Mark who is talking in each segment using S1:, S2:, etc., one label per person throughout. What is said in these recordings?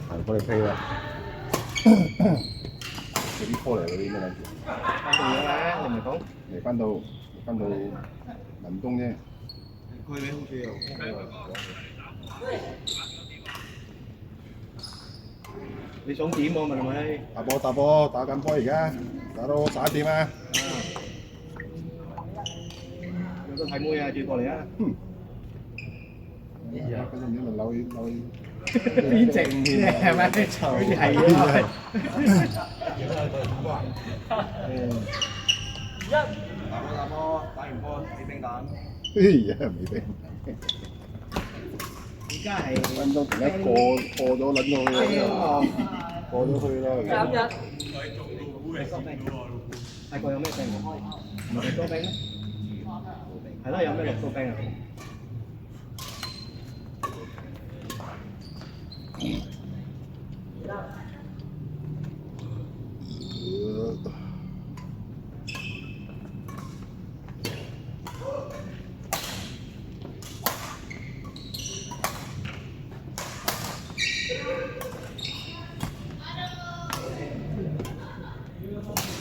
S1: 係幫你批啦。嗰啲波嚟嗰啲咩諗住？
S2: 翻到咗啦，你唔係講？
S1: 嚟翻到文東啫。
S3: 佢哋好似又
S2: 你想點喎？問咪？
S1: 打波，打緊波而家，打到11點啊！
S2: 有個睇妹啊，轉過嚟啊！
S1: 跟住唔知咪扭
S2: 邊隻係咪？好似係啊！
S3: 打波，打完波起冰蛋。
S1: 哎呀，未俾。
S2: 而家係
S1: 分鐘突然間過咗撚咗去啦，過咗去啦。
S2: 泰國有咩病？唔係多病咩？係咯，有咩六刀病啊？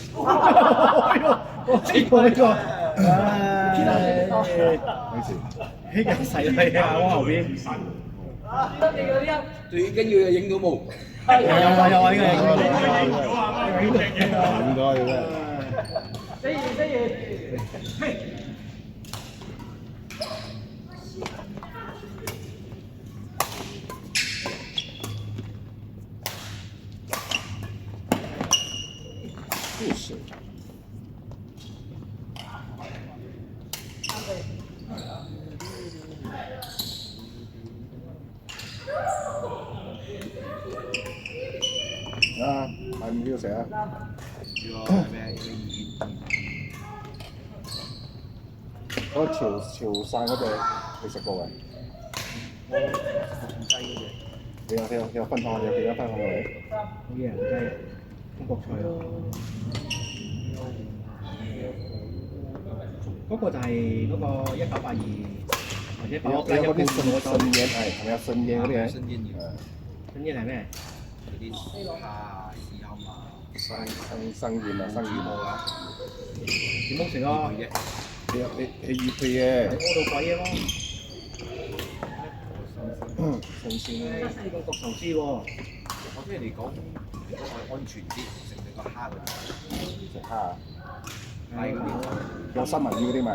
S2: 呢個，
S1: 幾時？
S2: 呢個細嚟啊！我後邊。
S3: 最緊要影到冇。
S2: 有啊，呢
S1: 應該嘅。啊，係唔要食啊？嗰個潮汕嗰隻你食過未？你有分享下，有幾多分享你？
S2: 好嘢，真係中國菜啊！嗰個就係嗰個1982或者
S1: 有嗰啲信嘢係咪有信嘢嗰啲嘅？
S3: 新煙葉。
S2: 新嘢係咩？
S3: 嗰啲蝦、豉油啊。
S1: 生燕啊，生燕啊！
S2: 點樣食啊？
S1: 你預備嘅。
S2: 喺嗰度鬼嘢咯！
S1: 新鮮啦。
S2: 中國壽司喎。
S3: 我聽人哋講，如果係安全啲，食個蝦嗰啲。
S1: 食蝦啊？
S3: 係嗰啲。
S1: 有三文魚嗰啲咪？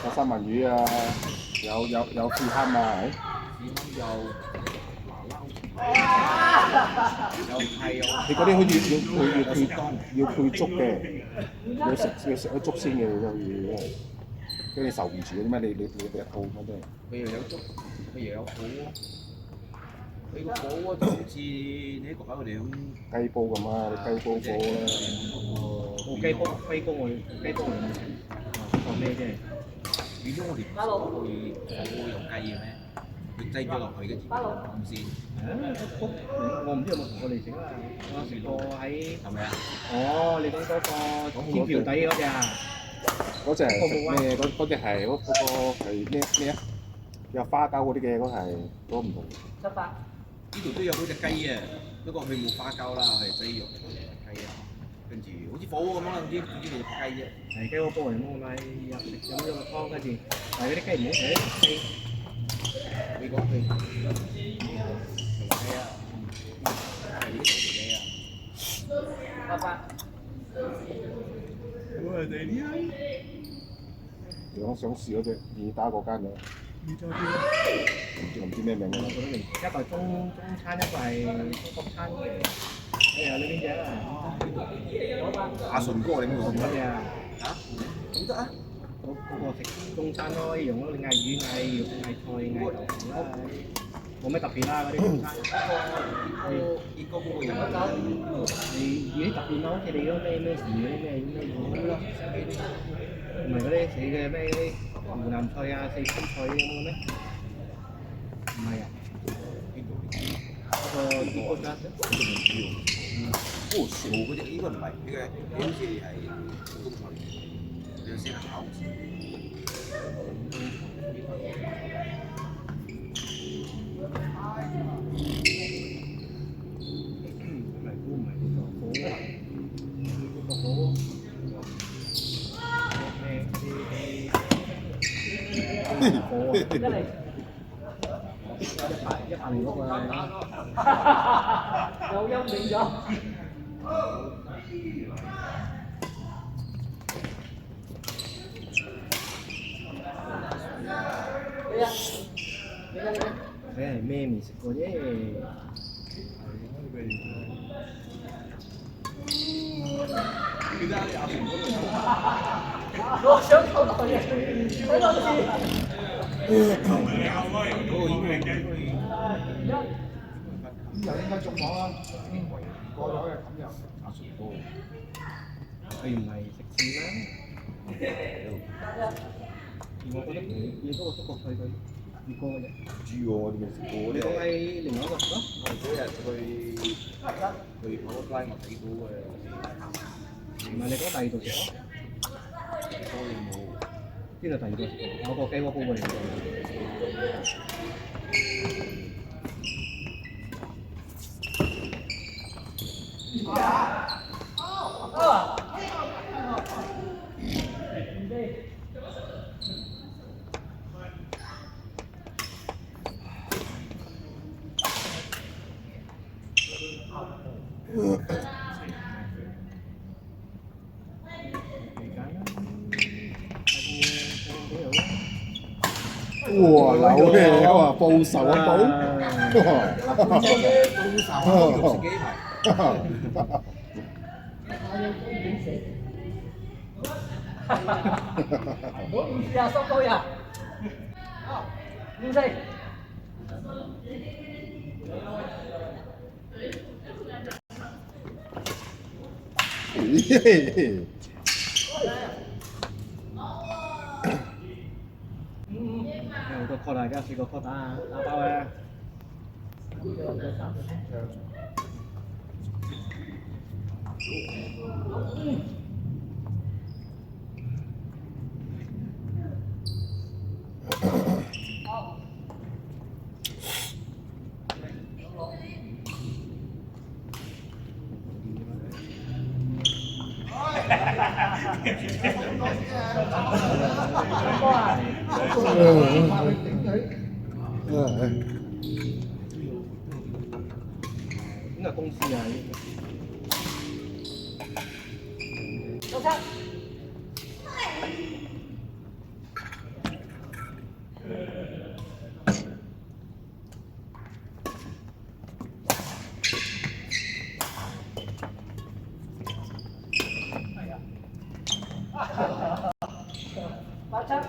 S1: 有三文魚啊，有刺蝦啊，
S3: 又係
S1: 你嗰啲好似要配粥嘅，要食咗粥先嘅，你都要，跟住受唔住嗰啲咩？你一套乜都係。
S3: 佢又有粥，佢又有火鍋。佢個火鍋就好似你喺國家佢哋咁
S1: 雞煲咁啊，你雞煲火啦。
S2: 雞煲我放咩啫？
S3: 如果我哋火會用雞嘅咩？佢擠咗落去跟住咁先。
S2: 我唔知有冇同我哋食啊？我食過喺
S3: 係咪啊？
S2: 哦，你講嗰個天橋底嗰隻啊？
S1: 嗰隻係咩？嗰隻係嗰個係咩啊？有花膠嗰啲嘅嗰係嗰個唔同。
S3: 呢度都有嗰隻雞啊，不過佢冇花膠啦，係雞肉雞啊，跟住好似火鍋咁啦，總之佢隻雞啫。
S2: 係雞鍋煲嚟㗎嘛，入食飲咗個湯跟住，但係嗰啲雞唔好食，雞。
S3: 你講佢同雞啊，係呢條雞啊。我係第二。
S1: 如果想試嗰隻二打嗰間嘅，唔知咩名嘅。
S2: 一個係中餐，一個係中國餐。你有呢邊隻啊？
S3: 阿順哥你冇
S2: 乜嘢啊？
S3: 嚇？咁得啊？
S2: 嗰個食中餐咯，一樣咯，你嗌魚、嗌肉、嗌菜、嗌豆腐啦，冇咩特別啦嗰啲中餐。
S3: 結果嗰個人
S2: 你啲特別咯，好似你嗰咩魚嗰啲咩咯，唔係嗰啲死嘅咩嗰啲湖南菜啊、四川菜咁嘅咩？唔係啊，嗰個中國餐。
S3: 哦，潮嗰隻應該唔係，呢個好似係普通菜，有先係烤字。
S2: 100年嗰個
S4: 有陰影咗。你啊，
S2: 你係咩未食過啫？
S4: 我想講落嘢，睇多次。
S1: 又應該中咗啦，過咗嘅咁又
S3: 打水波，
S2: 佢唔係食翅咩？我覺得你嗰個中國菜佢唔過嘅啫。
S3: 豬喎，我哋未食過
S2: 你講
S3: 咧。
S2: 係另外一個咯？
S3: 我嗰日去跑個拉我睇到嘅，
S2: 唔係你講第二度食咯？
S3: 多嘢冇。
S2: 邊度第二度食？我個雞鍋煲過嚟嘅。
S1: 哇！扭咩啊？報仇啊報！
S3: 報仇肉食幾排？
S4: 唔好意思啊，收工呀。唔使。
S2: 有個 call 大家試個 call 打包啊！邊個公司啊？
S4: 收餐。八餐。